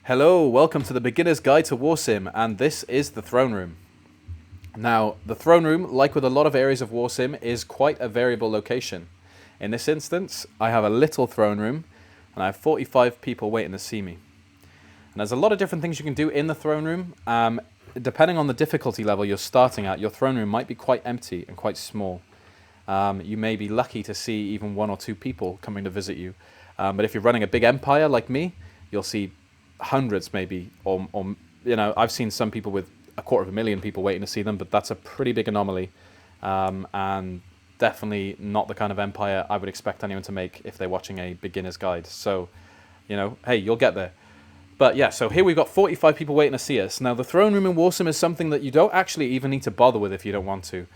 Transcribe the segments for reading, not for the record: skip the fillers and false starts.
Hello, welcome to the Beginner's Guide to Warsim, and this is the Throne Room. Now, the Throne Room, like with a lot of areas of Warsim, is quite a variable location. In this instance, I have a little throne room, and I have 45 people waiting to see me. And there's a lot of different things you can do in the throne room. Depending on the difficulty level you're starting at, your throne room might be quite empty and quite small. You may be lucky to see even one or two people coming to visit you. But if you're running a big empire like me, you'll see hundreds maybe, or I've seen some people with 250,000 people waiting to see them, but that's a pretty big anomaly, and definitely not the kind of empire I would expect anyone to make if they're watching a beginner's guide. So, hey, you'll get there. But yeah, so here we've got 45 people waiting to see us. Now, the throne room in Warsim is something that you don't actually even need to bother with if you don't want to.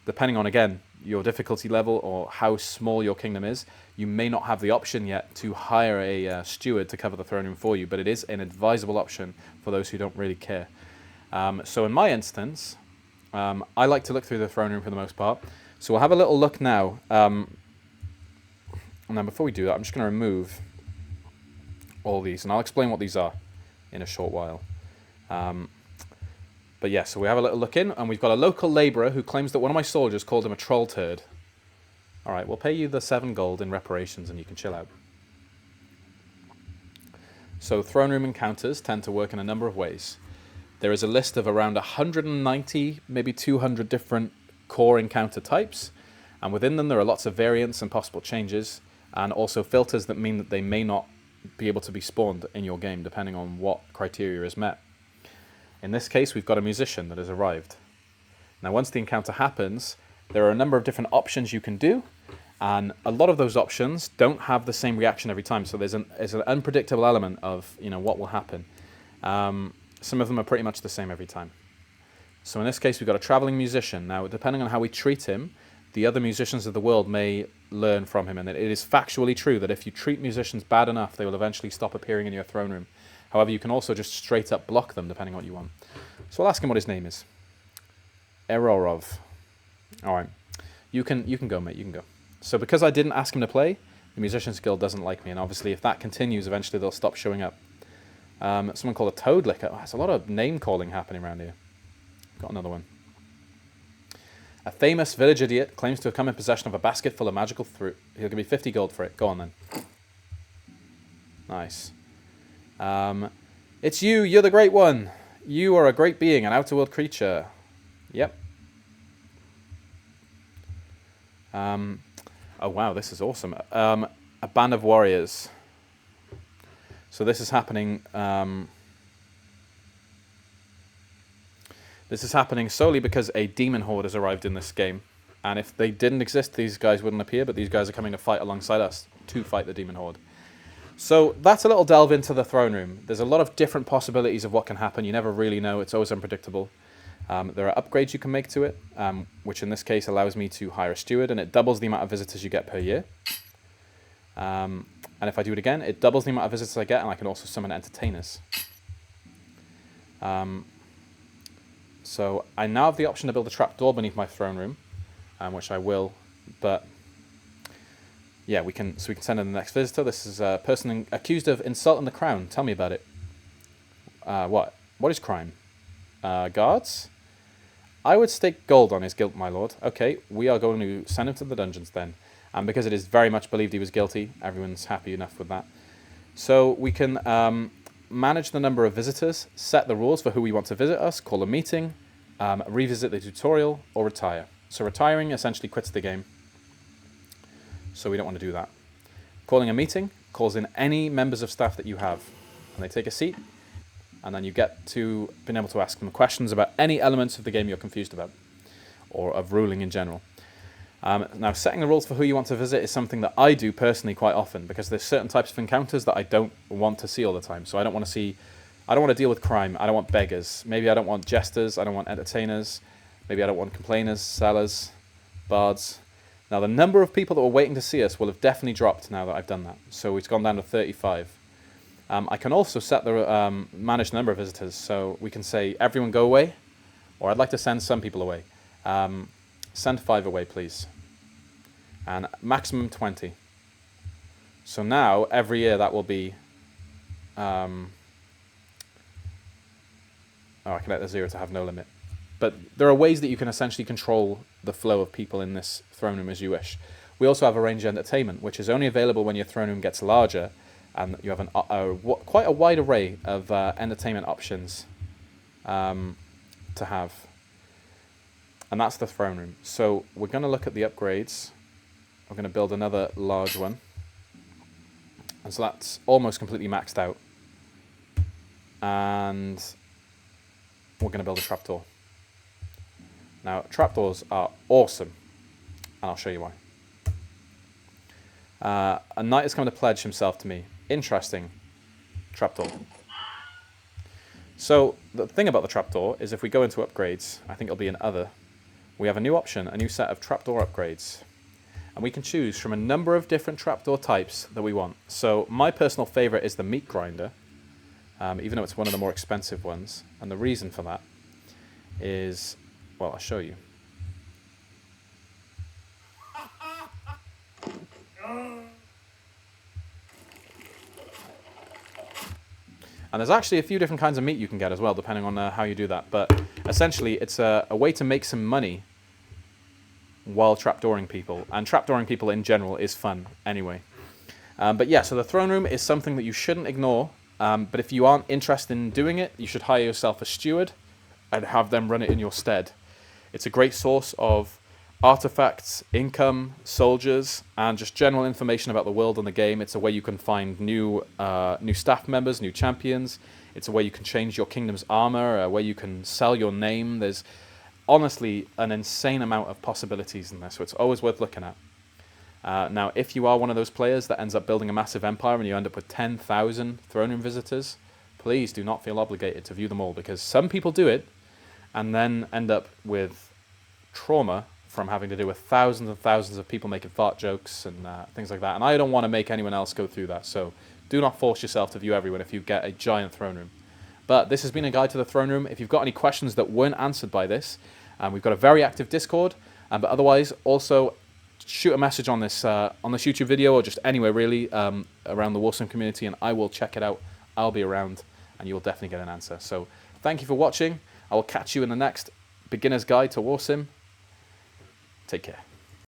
Depending on, again, your difficulty level or how small your kingdom is, you may not have the option yet to hire a steward to cover the throne room for you, but it is an advisable option for those who don't really care. So in my instance, I like to look through the throne room for the most part. So we'll have a little look now. And then before we do that, I'm just going to remove all these, and I'll explain what these are in a short while. But yeah, so we have a little look in, and we've got a local labourer who claims that one of my soldiers called him a troll turd. Alright, we'll pay you the 7 gold in reparations and you can chill out. So throne room encounters tend to work in a number of ways. There is a list of around 190, maybe 200 different core encounter types, and within them there are lots of variants and possible changes, and also filters that mean that they may not be able to be spawned in your game depending on what criteria is met. In this case, we've got a musician that has arrived. Now, once the encounter happens, there are a number of different options you can do, and a lot of those options don't have the same reaction every time, so there's an unpredictable element of what will happen. Some of them are pretty much the same every time. So in this case, we've got a traveling musician. Now, depending on how we treat him, the other musicians of the world may learn from him, and it is factually true that if you treat musicians bad enough, they will eventually stop appearing in your throne room. However, you can also just straight up block them, depending on what you want. So I'll ask him what his name is. Erorov. All right. You can go, mate. You can go. So because I didn't ask him to play, the Musician's Guild doesn't like me, and obviously if that continues, eventually they'll stop showing up. Someone called a toad licker. Oh, there's a lot of name calling happening around here. Got another one. A famous village idiot claims to have come in possession of a basket full of magical fruit. He'll give me 50 gold for it. Go on then. Nice. It's you. You're the great one. You are a great being, an outer-world creature. Yep. Oh wow, this is awesome. A band of warriors. So this is happening. This is happening solely because a demon horde has arrived in this game, and if they didn't exist, these guys wouldn't appear. But these guys are coming to fight alongside us to fight the demon horde. So that's a little delve into the throne room. There's a lot of different possibilities of what can happen. You never really know. It's always unpredictable. There are upgrades you can make to it, which in this case allows me to hire a steward, and it doubles the amount of visitors you get per year. And if I do it again, it doubles the amount of visitors I get, and I can also summon entertainers. So I now have the option to build a trapdoor beneath my throne room, which I will, but yeah, we can send in the next visitor. This is a person accused of insulting the crown. Tell me about it. What is crime? Guards? I would stake gold on his guilt, my lord. Okay, we are going to send him to the dungeons then. And because it is very much believed he was guilty, everyone's happy enough with that. So we can manage the number of visitors, set the rules for who we want to visit us, call a meeting, revisit the tutorial, or retire. So retiring essentially quits the game. So we don't want to do that. Calling a meeting calls in any members of staff that you have, and they take a seat, and then you get to being able to ask them questions about any elements of the game you're confused about, or of ruling in general. Now, setting the rules for who you want to visit is something that I do personally quite often, because there's certain types of encounters that I don't want to see all the time. So I don't want to deal with crime. I don't want beggars. Maybe I don't want jesters. I don't want entertainers. Maybe I don't want complainers, sellers, bards. Now, the number of people that were waiting to see us will have definitely dropped now that I've done that. So it's gone down to 35. I can also set the manage the number of visitors. So we can say, everyone go away, or I'd like to send some people away. Send 5 away, please. And maximum 20. So now, every year, that will be Oh, I can let the 0 to have no limit. But there are ways that you can essentially control the flow of people in this throne room as you wish. We also have arranged entertainment, which is only available when your throne room gets larger, and you have quite a wide array of entertainment options to have. And that's the throne room. So we're going to look at the upgrades. We're going to build another large one. And so that's almost completely maxed out. And we're going to build a trapdoor. Now, trapdoors are awesome. And I'll show you why. A knight has come to pledge himself to me. Interesting. Trapdoor. So the thing about the trapdoor is if we go into upgrades, I think it'll be in other, we have a new option, a new set of trapdoor upgrades. And we can choose from a number of different trapdoor types that we want. So my personal favorite is the meat grinder, even though it's one of the more expensive ones. And the reason for that is, well, I'll show you. And there's actually a few different kinds of meat you can get as well, depending on how you do that. But essentially, it's a way to make some money while trapdooring people. And trapdooring people in general is fun anyway. But yeah, so the throne room is something that you shouldn't ignore. But if you aren't interested in doing it, you should hire yourself a steward and have them run it in your stead. It's a great source of artifacts, income, soldiers, and just general information about the world and the game. It's a way you can find new staff members, new champions. It's a way you can change your kingdom's armor, a way you can sell your name. There's honestly an insane amount of possibilities in there, so it's always worth looking at. Now, if you are one of those players that ends up building a massive empire and you end up with 10,000 throne room visitors, please do not feel obligated to view them all, because some people do it and then end up with trauma from having to do with thousands and thousands of people making fart jokes and things like that. And I don't want to make anyone else go through that, so do not force yourself to view everyone if you get a giant throne room. But this has been a guide to the throne room. If you've got any questions that weren't answered by this, we've got a very active Discord. But otherwise, also shoot a message on this YouTube video or just anywhere really around the Warsim community, and I will check it out. I'll be around, and you'll definitely get an answer. So thank you for watching. I will catch you in the next beginner's guide to Warsim. Take care.